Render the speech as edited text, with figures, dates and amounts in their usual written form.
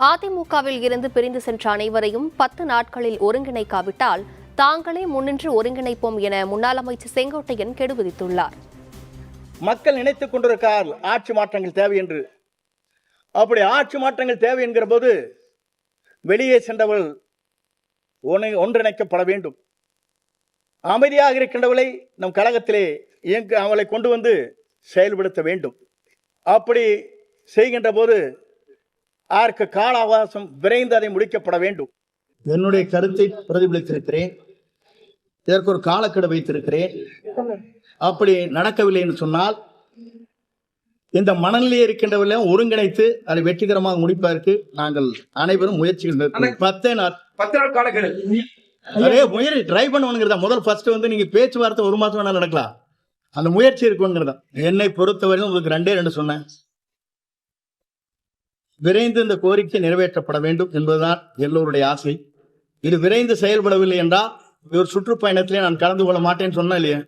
அதிமுகவில் இருந்து பிரிந்து சென்ற அனைவரையும் 10 நாட்களில் ஒருங்கிணைக்காவிட்டால் தாங்களே முன்னின்று ஒருங்கிணைப்போம் என முன்னாள் அமைச்சர் செங்கோட்டையன் கெடு விதித்துள்ளார். மக்கள் நினைத்துக் கொண்டிருக்கார் ஆட்சி மாற்றங்கள் தேவை என்று. அப்படி ஆட்சி மாற்றங்கள் தேவை என்கிற போது வெளியே சென்றவள் ஒன்றிணைக்கப்பட வேண்டும். அமைதியாக இருக்கின்றவளை நம் கழகத்திலே அவளை கொண்டு வந்து செயல்படுத்த வேண்டும். அப்படி செய்கின்ற போது அதற்கு கால அவகாசம் விரைந்து அதை முடிக்கப்பட வேண்டும். என்னுடைய கருத்தை பிரதிபலித்திருக்கிறேன். இதற்கு ஒரு காலக்கெடு வைத்திருக்கிறேன். அப்படி நடக்கவில்லை என்று சொன்னால் இந்த மனநிலையே இருக்கின்றவர்கள ஒருங்கிணைத்து அதை வெற்றிகரமாக முடிப்பதற்கு நாங்கள் அனைவரும் முயற்சிகள் 10 நாள் காலக்கெடு முயற்சி ட்ரை பண்ணுங்கிறதா. முதல் ஃபர்ஸ்ட் வந்து நீங்க பேச்சுவார்த்தை 1 மாசம் வேணா நடக்கலாம். அந்த முயற்சி இருக்குங்கிறதா. என்னை பொறுத்தவரையும் உங்களுக்கு 2 சொன்னேன். விரைந்து இந்த கோரிக்கை நிறைவேற்றப்பட வேண்டும் என்பதுதான் எல்லோருடைய ஆசை. இது விரைந்து செயல்படவில்லை என்றால் ஒரு சுற்றுப்பயணத்திலே நான் கலந்து கொள்ள மாட்டேன்னு சொன்னேன் இல்லையா.